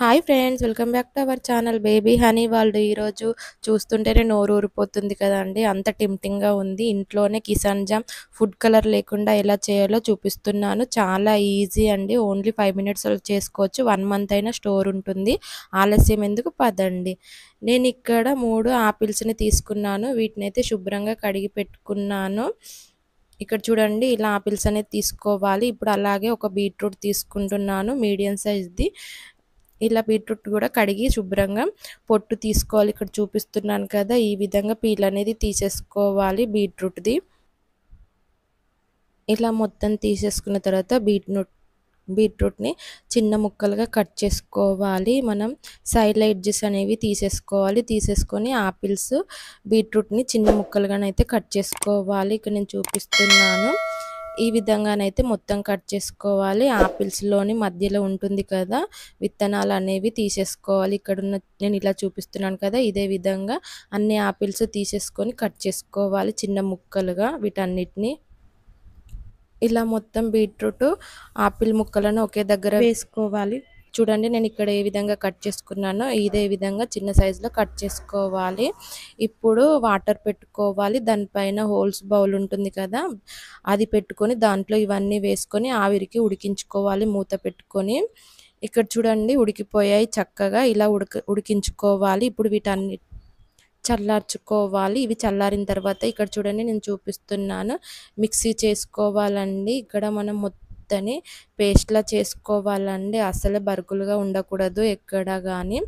Hi friends, welcome back to our channel baby honey world. ఈరోజు చూస్తుంటేనే నోరు ఊరిపోతుంది కదండి, అంత టెంప్టింగ్గా ఉంది. ఇంట్లోనే కిసాన్ జామ్ ఫుడ్ కలర్ లేకుండా ఎలా చేయాలో చూపిస్తున్నాను. చాలా ఈజీ అండి, ఓన్లీ 5 మినిట్స్లో చేసుకోవచ్చు. 1 మంత్ అయినా స్టోర్ ఉంటుంది. ఆలస్యం ఎందుకు, పదండి. నేను ఇక్కడ 3 ఆపిల్స్ని తీసుకున్నాను. వీటిని అయితే శుభ్రంగా కడిగి పెట్టుకున్నాను. ఇక్కడ చూడండి, ఇలా ఆపిల్స్ అనేది తీసుకోవాలి. ఇప్పుడు అలాగే ఒక బీట్రూట్ తీసుకుంటున్నాను, మీడియం సైజ్ది. ఇలా బీట్రూట్ కూడా కడిగి శుభ్రంగా పొట్టు తీసుకోవాలి. ఇక్కడ చూపిస్తున్నాను కదా, ఈ విధంగా పీల్ అనేది తీసేసుకోవాలి బీట్రూట్ది. ఇలా మొత్తం తీసేసుకున్న తర్వాత బీట్రూట్ని చిన్న ముక్కలుగా కట్ చేసుకోవాలి. మనం సైడ్ ఎడ్జెస్ అనేవి తీసేసుకొని ఆపిల్స్ బీట్రూట్ని చిన్న ముక్కలుగానైతే కట్ చేసుకోవాలి. ఇక్కడ నేను చూపిస్తున్నాను, ఈ విధంగానైతే మొత్తం కట్ చేసుకోవాలి. ఆపిల్స్లోని మధ్యలో ఉంటుంది కదా, విత్తనాలు అనేవి తీసేసుకోవాలి. ఇక్కడున్న నేను ఇలా చూపిస్తున్నాను కదా, ఇదే విధంగా అన్ని ఆపిల్స్ తీసేసుకొని కట్ చేసుకోవాలి చిన్న ముక్కలుగా. వీటన్నిటిని ఇలా మొత్తం బీట్రూట్ ఆపిల్ ముక్కలను ఒకే దగ్గర వేసుకోవాలి. చూడండి, నేను ఇక్కడ ఏ విధంగా కట్ చేసుకున్నానో ఇదే విధంగా చిన్న సైజులో కట్ చేసుకోవాలి. ఇప్పుడు వాటర్ పెట్టుకోవాలి. దానిపైన హోల్స్ బౌల్ ఉంటుంది కదా, అది పెట్టుకొని దాంట్లో ఇవన్నీ వేసుకొని ఆవిరికి ఉడికించుకోవాలి మూత పెట్టుకొని. ఇక్కడ చూడండి, ఉడికిపోయాయి చక్కగా. ఇలా ఉడికించుకోవాలి. ఇప్పుడు వీటన్ని చల్లార్చుకోవాలి. ఇవి చల్లారిన తర్వాత ఇక్కడ చూడండి, నేను చూపిస్తున్నాను, మిక్సీ చేసుకోవాలండి. ఇక్కడ మనం మొత్తని పేస్ట్లా చేసుకోవాలండి, అసలు బరుకులుగా ఉండకూడదు ఎక్కడ కానీ.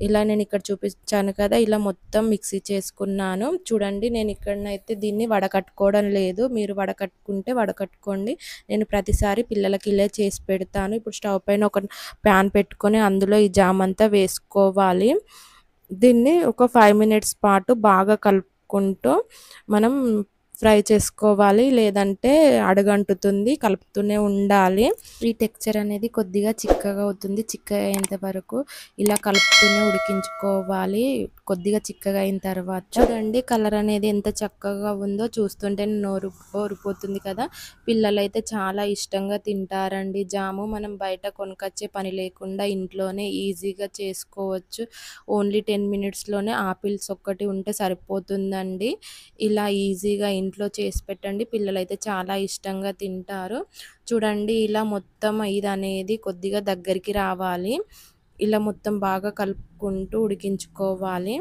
ఇలా నేను ఇక్కడ చూపించాను కదా, ఇలా మొత్తం మిక్సీ చేసుకున్నాను. చూడండి, నేను ఇక్కడనైతే దీన్ని వడకట్టుకోవడం లేదు. మీరు వడకట్టుకుంటే వడకట్టుకోండి. నేను ప్రతిసారి పిల్లలకి ఇలా చేసి పెడతాను. ఇప్పుడు స్టవ్ పైన ఒక ప్యాన్ పెట్టుకొని అందులో ఈ జామ్ అంతా వేసుకోవాలి. దీన్ని ఒక 5 మినిట్స్ పాటు బాగా కలుపుకుంటూ మనం ఫ్రై చేసుకోవాలి, లేదంటే అడుగంటుతుంది. కలుపుతూనే ఉండాలి. ఈ టెక్స్చర్ అనేది కొద్దిగా చిక్కగా అవుతుంది. చిక్కగా అయ్యేంత వరకు ఇలా కలుపుతూనే ఉడికించుకోవాలి. కొద్దిగా చిక్కగా అయిన తర్వాత చూడండి, కలర్ అనేది ఎంత చక్కగా ఉందో చూస్తుంటే నోరు ఊరిపోతుంది కదా. పిల్లలైతే చాలా ఇష్టంగా తింటారండి జాము. మనం బయట కొనుకొచ్చే పని లేకుండా ఇంట్లోనే ఈజీగా చేసుకోవచ్చు. ఓన్లీ 10 మినిట్స్లోనే ఆపిల్స్ ఒక్కటి ఉంటే సరిపోతుందండి. ఇలా ఈజీగా ఇంట్లో చేసి పెట్టండి, పిల్లలైతే చాలా ఇష్టంగా తింటారు. చూడండి, ఇలా మొత్తం ఇది అనేది కొద్దిగా దగ్గరికి రావాలి. ఇలా మొత్తం బాగా కలుపుకుంటూ ఉడికించుకోవాలి.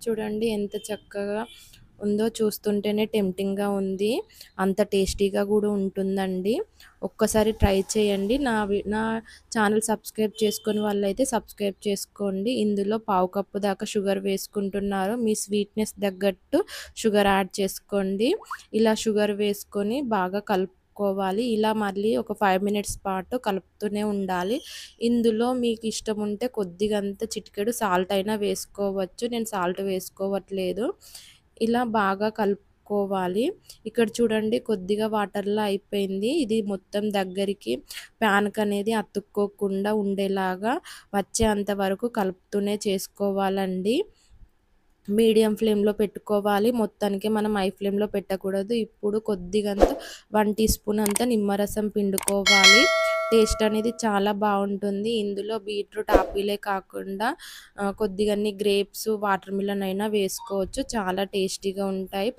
చూడండి, ఎంత చక్కగా ఉందో చూస్తుంటేనే టెంప్టింగ్గా ఉంది. అంత టేస్టీగా కూడా ఉంటుందండి. ఒక్కసారి ట్రై చేయండి. నా ఛానల్ సబ్స్క్రైబ్ చేసుకొని వాళ్ళైతే సబ్స్క్రైబ్ చేసుకోండి. ఇందులో 1/2 కప్పు దాకా షుగర్ వేసుకుంటున్నారు. మీ స్వీట్నెస్ తగ్గట్టు షుగర్ యాడ్ చేసుకోండి. ఇలా షుగర్ వేసుకొని బాగా కలుపుకోవాలి. ఇలా మళ్ళీ ఒక 5 మినిట్స్ పాటు కలుపుతూనే ఉండాలి. ఇందులో మీకు ఇష్టం ఉంటే కొద్దిగంత చిటికెడు సాల్ట్ అయినా వేసుకోవచ్చు. నేను సాల్ట్ వేసుకోవట్లేదు. ఇలా బాగా కలుపుకోవాలి. ఇక్కడ చూడండి, కొద్దిగా వాటర్లా అయిపోయింది. ఇది మొత్తం దగ్గరికి ప్యాన్కి అనేది అతుక్కోకుండా ఉండేలాగా వచ్చేంత వరకు కలుపుతూనే చేసుకోవాలండి. మీడియం ఫ్లేమ్లో పెట్టుకోవాలి. మొత్తానికి మనం హై ఫ్లేమ్లో పెట్టకూడదు. ఇప్పుడు కొద్దిగంత 1 టీ స్పూన్ అంత నిమ్మరసం పిండుకోవాలి. టేస్ట్ అనేది చాలా బాగుంటుంది. ఇందులో బీట్రూట్ ఆపిలే కాకుండా కొద్దిగన్ని గ్రేప్స్, వాటర్ మిలన్ అయినా వేసుకోవచ్చు. చాలా టేస్టీగా ఉంటాయి.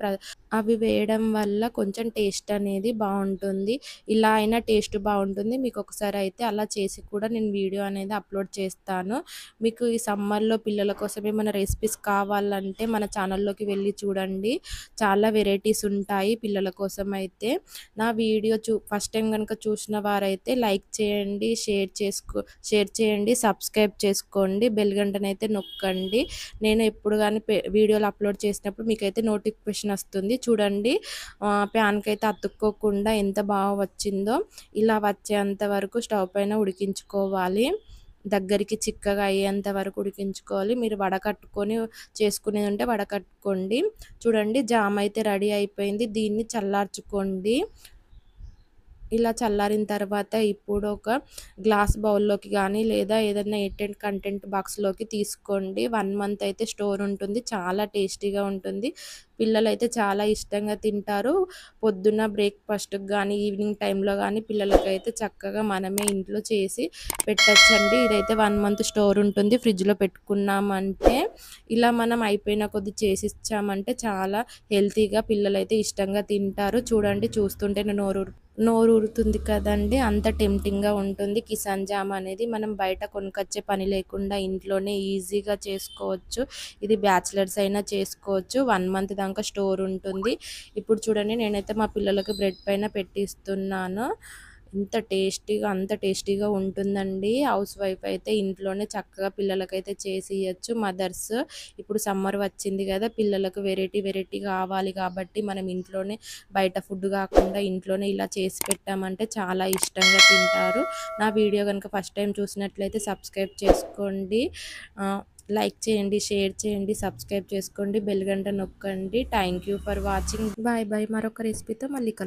అవి వేయడం వల్ల కొంచెం టేస్ట్ అనేది బాగుంటుంది. ఇలా అయినా టేస్ట్ బాగుంటుంది. మీకు ఒకసారి అయితే అలా చేసి కూడా నేను వీడియో అనేది అప్లోడ్ చేస్తాను. మీకు ఈ సమ్మర్లో పిల్లల కోసం ఏమైనా రెసిపీస్ కావాలంటే మన ఛానల్లోకి వెళ్ళి చూడండి, చాలా వెరైటీస్ ఉంటాయి పిల్లల కోసం అయితే. నా వీడియో ఫస్ట్ టైం కనుక చూసిన వారైతే లైక్ చేయండి, షేర్ చేయండి, సబ్స్క్రైబ్ చేసుకోండి, బెల్ గంటనైతే నొక్కండి. నేను ఎప్పుడు కానీ వీడియోలు అప్లోడ్ చేసినప్పుడు మీకైతే నోటిఫికేషన్ వస్తుంది. చూడండి, ప్యాన్కి అయితే అతుక్కోకుండా ఎంత బాగా వచ్చిందో. ఇలా వచ్చేంత వరకు స్టవ్ పైన ఉడికించుకోవాలి. దగ్గరికి చిక్కగా అయ్యేంత వరకు ఉడికించుకోవాలి. మీరు వడకట్టుకొని చేసుకునేది ఉంటే వడకట్టుకోండి. చూడండి, జామ్ అయితే రెడీ అయిపోయింది. దీన్ని చల్లార్చుకోండి. ఇలా చల్లారిన తర్వాత ఇప్పుడు ఒక గ్లాస్ బౌల్‌లోకి గానీ, లేదా ఏదన్నా ఎయిటెడ్ కంటెంట్ బాక్స్‌లోకి తీసుకోండి. 1 మంత్ అయితే స్టోర్ ఉంటుంది. చాలా టేస్టీగా ఉంటుంది. పిల్లలైతే చాలా ఇష్టంగా తింటారు. పొద్దున్న బ్రేక్‌ఫాస్ట్‌కి గానీ, ఈవినింగ్ టైంలో గానీ పిల్లలకైతే చక్కగా మనమే ఇంట్లో చేసి పెట్టొచ్చండి. ఇదైతే 1 మంత్ స్టోర్ ఉంటుంది. ఫ్రిడ్జ్‌లో పెట్టుకున్నామంటే ఇలా మనం అయిపోయిన కొద్దీ చేసిచ్చామంటే చాలా హెల్తీగా పిల్లలైతే ఇష్టంగా తింటారు. చూడండి చూస్తుంటేనే నోరూరుతుంది కదండీ! అంత టెంప్టింగ్‌గా ఉంటుంది. కిసాన్ జామ్ అనేది మనం బయట కొనుకొచ్చే పని లేకుండా ఇంట్లోనే ఈజీగా చేసుకోవచ్చు. ఇది బ్యాచిలర్స్ అయినా చేసుకోవచ్చు. 1 మంత్ దాకా స్టోర్ ఉంటుంది. ఇప్పుడు చూడండి నేనైతే మా పిల్లలకి బ్రెడ్ పైన పెట్టిస్తున్నాను. అంత టేస్టీగా ఉంటుందండి. హౌస్ వైఫ్ అయితే ఇంట్లోనే చక్కగా పిల్లలకైతే చేసి ఇయ్యొచ్చు. మదర్స్ ఇప్పుడు సమ్మర్ వచ్చింది గదా! పిల్లలకు వెరైటీ కావాలి కాబట్టి మనం ఇంట్లోనే బయట ఫుడ్ కాకుండా ఇంట్లోనే ఇలా చేసి పెట్టామంటే చాలా ఇష్టంగా తింటారు. నా వీడియో గనుక ఫస్ట్ టైమ్ చూసినట్లయితే సబ్స్క్రైబ్ చేసుకోండి. లైక్ చేయండి, షేర్ చేయండి, సబ్స్క్రైబ్ చేసుకోండి, బెల్ గంట నొక్కండి. Thank you for watching. Bye bye. మరొక రెసిపీతో మళ్ళీ కలుద్దాం.